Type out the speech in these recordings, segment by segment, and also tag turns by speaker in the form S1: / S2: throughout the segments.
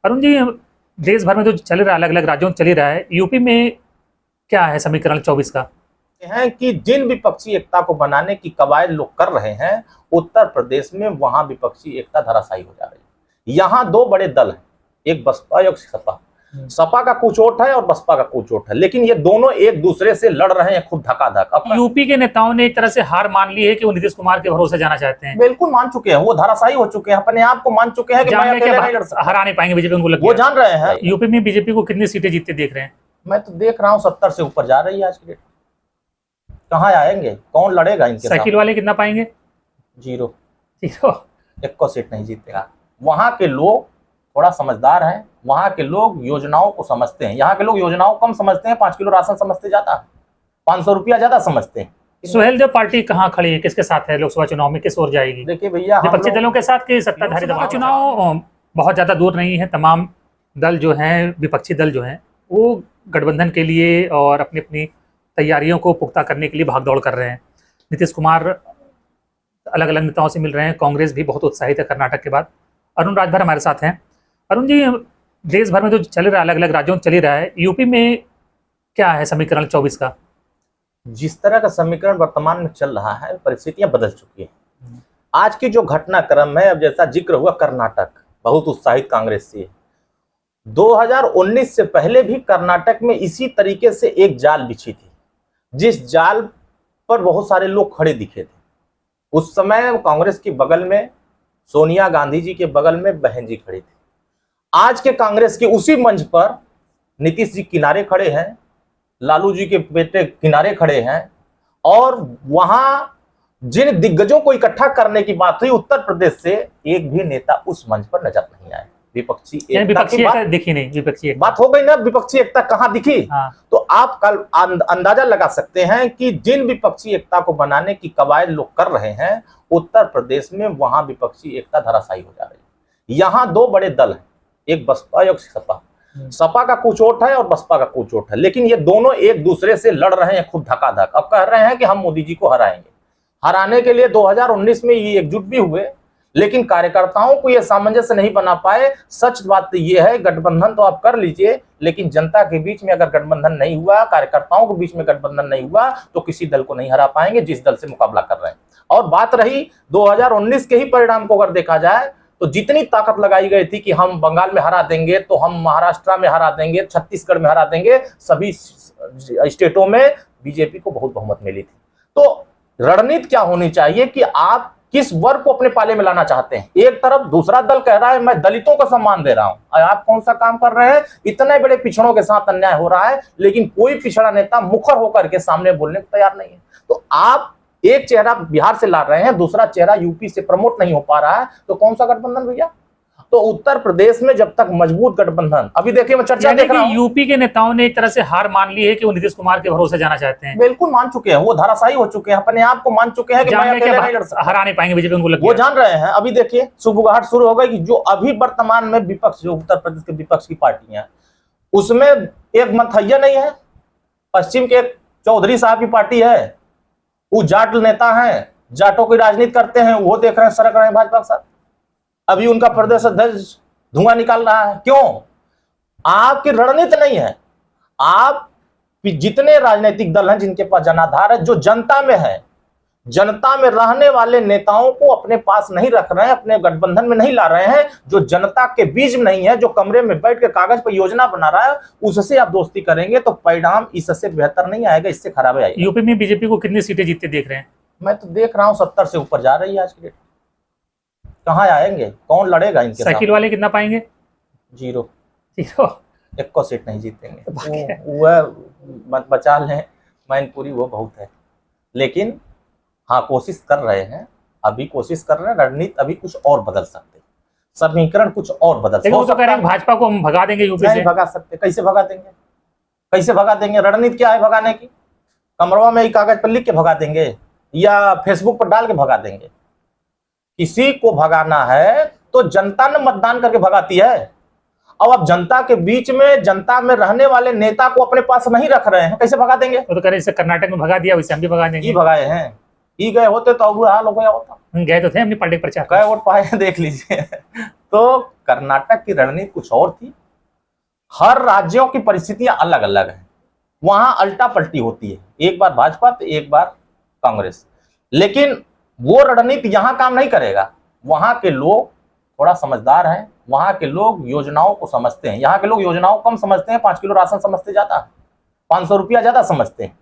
S1: अरुण जी, देश भर में जो चल रहा है, अलग अलग राज्यों में चल ही रहा है, यूपी में क्या है समीकरण 24 का?
S2: हैं कि जिन विपक्षी एकता को बनाने की कवायद लोग कर रहे हैं, उत्तर प्रदेश में वहां विपक्षी एकता धराशायी हो जा रही है। यहाँ दो बड़े दल हैं, एक बसपा एक सपा। सपा का कुचोट है और बसपा का कुचोट है, लेकिन ये दोनों एक दूसरे से लड़ रहे हैं खुद धकाधक।
S1: अब यूपी के नेताओं ने एक तरह से हार मान ली है कि वो नीतीश कुमार के भरोसे जाना चाहते हैं।
S2: बिल्कुल मान चुके हैं, वो धराशायी हो चुके हैं, अपने आप को मान चुके हैं कि मैं अकेले नहीं लड़ सकता,
S1: हरा नहीं पाएंगे बीजेपी, उनको लग
S2: वो जान रहे हैं।
S1: यूपी में बीजेपी को कितनी सीटें जीतते देख रहे हैं?
S2: मैं तो देख रहा हूँ 70 से ऊपर जा रही है आज की डेट। कहाँ आएंगे, कौन लड़ेगा इनके साथ?
S1: साइकिल वाले कितना पाएंगे?
S2: जीरो।
S1: एक
S2: को सीट नहीं जीतेगा। वहां के लोग थोड़ा समझदार हैं, वहां के लोग योजनाओं को समझते हैं। यहाँ के लोग योजनाओं कम समझते हैं, 5 किलो राशन समझते ज्यादा, 500 रुपया ज्यादा समझते हैं।
S1: सुहेलदेव पार्टी कहाँ खड़ी है, किसके साथ है लोकसभा चुनाव में, किस ओर जाएगी?
S2: देखिए भैया,
S1: विपक्षी दलों के साथ कि सत्ताधारी दल? चुनाव बहुत ज्यादा दूर नहीं है। तमाम दल जो हैं, विपक्षी दल जो हैं, वो गठबंधन के लिए और अपनी अपनी तैयारियों को पुख्ता करने के लिए भागदौड़ कर रहे हैं। नीतीश कुमार अलग अलग नेताओं से मिल रहे हैं, कांग्रेस भी बहुत उत्साहित है कर्नाटक के बाद। अरुण राजभर हमारे साथ हैं। अरुण जी, देश भर में जो चल रहा है, अलग अलग राज्यों में चल ही रहा है, यूपी में क्या है समीकरण 24 का?
S2: जिस तरह का समीकरण वर्तमान में चल रहा है, परिस्थितियां बदल चुकी हैं। आज की जो घटनाक्रम है, अब जैसा जिक्र हुआ, कर्नाटक बहुत उत्साहित कांग्रेस से 2019 से पहले भी कर्नाटक में इसी तरीके से एक जाल बिछी थी, जिस जाल पर बहुत सारे लोग खड़े दिखे थे। उस समय कांग्रेस के बगल में सोनिया गांधी जी के बगल में बहन जी खड़ी थी। आज के कांग्रेस के उसी मंच पर नीतीश जी किनारे खड़े हैं, लालू जी के बेटे किनारे खड़े हैं, और वहां जिन दिग्गजों को इकट्ठा करने की बात हुई, उत्तर प्रदेश से एक भी नेता उस मंच पर नजर नहीं आए। विपक्षी एकता की बात
S1: दिखी नहीं, विपक्षी
S2: बात हो गई ना, विपक्षी एकता कहां दिखी?
S1: हाँ।
S2: तो आप कल अंदाजा लगा सकते हैं कि जिन विपक्षी एकता को बनाने की कवायद लोग कर रहे हैं, उत्तर प्रदेश में वहां विपक्षी एकता धराशायी हो जा रही है। यहाँ दो बड़े दल हैं, एक बसपा एक सपा। सपा का कुचोट है और बसपा का कुचोट है, लेकिन ये दोनों एक दूसरे से लड़ रहे हैं खुद धकाधक। अब कह रहे हैं कि हम मोदी जी को हराएंगे। हराने के लिए 2019 में ये एकजुट भी हुए, लेकिन कार्यकर्ताओं को ये सामंजस्य नहीं बना पाए। सच बात तो ये है, गठबंधन तो आप कर लीजिए, लेकिन जनता के बीच में अगर गठबंधन नहीं हुआ, कार्यकर्ताओं के बीच में गठबंधन नहीं हुआ, तो किसी दल को नहीं हरा पाएंगे जिस दल से मुकाबला कर रहे हैं। और बात रही 2019 के ही परिणाम को अगर देखा जाए, तो जितनी ताकत लगाई गई थी कि हम बंगाल में हरा देंगे, तो हम महाराष्ट्र में हरा देंगे, छत्तीसगढ़ में हरा देंगे, सभी स्टेटों में बीजेपी को बहुत बहुमत मिली थी। तो रणनीति क्या होनी चाहिए कि आप किस वर्ग को अपने पाले में लाना चाहते हैं? एक तरफ दूसरा दल कह रहा है मैं दलितों को सम्मान दे रहा हूं, आप कौन सा काम कर रहे हैं? इतने बड़े पिछड़ों के साथ अन्याय हो रहा है, लेकिन कोई पिछड़ा नेता मुखर होकर के सामने बोलने को तैयार नहीं है। तो आप एक चेहरा बिहार से ला रहे हैं, दूसरा चेहरा यूपी से प्रमोट नहीं हो पा रहा है, तो कौन सा गठबंधन भैया? तो उत्तर प्रदेश में जब तक मजबूत गठबंधन, अभी देखिए मैं चर्चा देख रहा हूं,
S1: यूपी के नेताओं ने एक तरह से हार मान ली है कि वो नीतीश कुमार के भरोसे जाना चाहते हैं।
S2: बिल्कुल मान चुके हैं, वो धराशायी हो चुके हैं, अपने आप को मान चुके हैं कि मैं अकेले नहीं लड़ सकता,
S1: हरा नहीं पाएंगे बीजेपी, उनको लग
S2: वो जान रहे हैं। अभी देखिए सुबुगाहट शुरू हो गई कि जो अभी वर्तमान में विपक्ष, जो उत्तर प्रदेश के विपक्ष की पार्टियां, उसमें एक मंथैया नहीं है। पश्चिम के एक चौधरी साहब की पार्टी है, वो जाट नेता है, जाटों की राजनीति करते हैं, वो देख रहे हैं सरक रहे हैं भाजपा के साथ। अभी उनका प्रदेश अध्यक्ष धुआं निकाल रहा है। क्यों? आपकी रणनीति नहीं है। आप जितने राजनीतिक दल हैं जिनके पास जनाधार है, जो जनता में है, जनता में रहने वाले नेताओं को अपने पास नहीं रख रहे हैं, अपने गठबंधन में नहीं ला रहे हैं, जो जनता के बीच में नहीं है, जो कमरे में बैठ के कागज पर योजना बना रहा है, उससे आप दोस्ती करेंगे तो परिणाम इससे बेहतर नहीं आएगा, इससे खराब आएगा।
S1: यूपी में बीजेपी को कितनी सीटें जीतते देख रहे हैं?
S2: मैं तो देख रहा हूँ 70 से ऊपर जा रही है आज की डेट। कहाँ आएंगे, कौन लड़ेगा इनके साथ?
S1: साइकिल वाले कितना पाएंगे?
S2: जीरो। एक को सीट नहीं जीतेंगे। वह बचा लें मैनपुरी, वो बहुत है, लेकिन हाँ कोशिश कर रहे हैं, अभी कोशिश कर रहे हैं। रणनीति अभी कुछ और बदल सकते, समीकरण कुछ और बदल सकते।
S1: वो तो कह रहे हैं भाजपा को हम भगा देंगे यूपी से।
S2: नहीं भगा सकते। कैसे भगा देंगे? कैसे भगा देंगे? रणनीति क्या है भगाने की? कमरवा में ही कागज पर लिख के भगा देंगे या फेसबुक पर डाल के भगा देंगे? किसी को भगाना है तो जनता ने मतदान करके भगाती है। अब आप जनता के बीच में, जनता में रहने वाले नेता को अपने पास नहीं रख रहे हैं, कैसे भगा देंगे?
S1: तो कह रहे हैं कर्नाटक में भगा दिया, वैसे हम भी भगा देंगे।
S2: भगाए हैं, ही गए होते तो बुरा हाल हो गया होता।
S1: गए तो थे अपनी पार्टी प्रचार,
S2: गए वोट पाए, देख लीजिए। तो कर्नाटक की रणनीति कुछ और थी। हर राज्यों की परिस्थितियां अलग अलग हैं, वहां अल्टा पलटी होती है, एक बार भाजपा तो एक बार कांग्रेस, लेकिन वो रणनीति यहां काम नहीं करेगा। वहां के लोग थोड़ा समझदार हैं, वहां के लोग योजनाओं को समझते हैं। यहाँ के लोग योजनाओं कम समझते हैं, 5 किलो राशन समझते ज्यादा, 500 रुपया ज्यादा समझते हैं।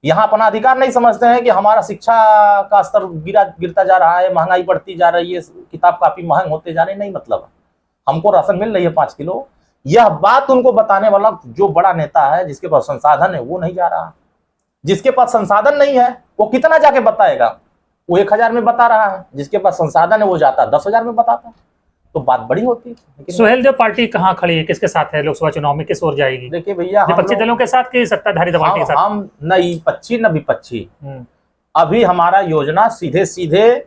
S2: यहाँ अपना अधिकार नहीं समझते हैं कि हमारा शिक्षा का स्तर गिरता जा रहा है, महंगाई बढ़ती जा रही है, किताब काफी महंग होते जा रहे हैं, नहीं मतलब हमको राशन मिल रही है 5 किलो। यह बात उनको बताने वाला जो बड़ा नेता है, जिसके पास संसाधन है, वो नहीं जा रहा। जिसके पास संसाधन नहीं है वो कितना जाके बताएगा? वो 1000 में बता रहा है, जिसके पास संसाधन है वो जाता 10,000 में बताता, तो बात बड़ी होती है।
S1: सुहेल देव पार्टी कहाँ खड़ी है, किसके साथ है लोकसभा चुनाव में, किस ओर जाएगी?
S2: देखिए भैया,
S1: विपक्षी दलों के साथ कि सत्ताधारी पार्टी के साथ?
S2: हम न पक्षी न विपक्षी, अभी हमारा योजना सीधे सीधे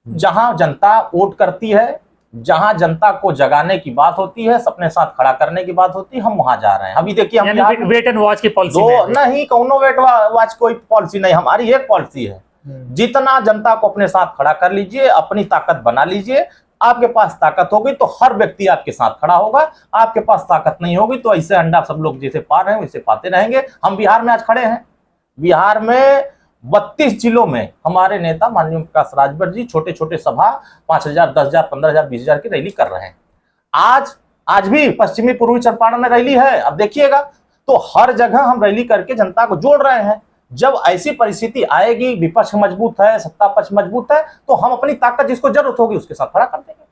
S2: जहां जनता वोट करती है, जहां जनता को जगाने की बात होती है, अपने साथ खड़ा करने की बात होती है, हम वहां जा रहे हैं। अभी देखिए, हम
S1: वेट एंड वॉच की पॉलिसी
S2: नहीं, कौनो वेट वॉच कोई पॉलिसी नहीं, हमारी एक पॉलिसी है, जितना जनता को अपने साथ खड़ा कर लीजिए, अपनी ताकत बना लीजिए। आपके पास ताकत होगी तो हर व्यक्ति आपके साथ खड़ा होगा, आपके पास ताकत नहीं होगी तो ऐसे अंडा सब लोग जैसे पा रहे हैं वैसे पाते रहेंगे। हम बिहार में आज खड़े हैं, बिहार में 32 जिलों में हमारे नेता माननीय प्रकाश राजभर जी छोटे छोटे सभा 5,000, 10,000, 15,000, 20,000 की रैली कर रहे हैं। आज भी पश्चिमी पूर्वी चंपारण में रैली है, अब देखिएगा। तो हर जगह हम रैली करके जनता को जोड़ रहे हैं। जब ऐसी परिस्थिति आएगी, विपक्ष मजबूत है, सत्ता पक्ष मजबूत है, तो हम अपनी ताकत जिसको जरूरत होगी उसके साथ खड़ा कर देंगे।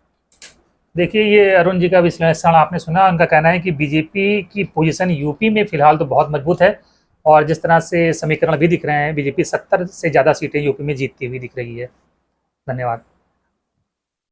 S1: देखिए, ये अरुण जी का विश्लेषण आपने सुना। उनका कहना है कि बीजेपी की पोजीशन यूपी में फिलहाल तो बहुत मजबूत है, और जिस तरह से समीकरण भी दिख रहे हैं, बीजेपी 70 से ज़्यादा सीटें यूपी में जीतती हुई दिख रही है। धन्यवाद।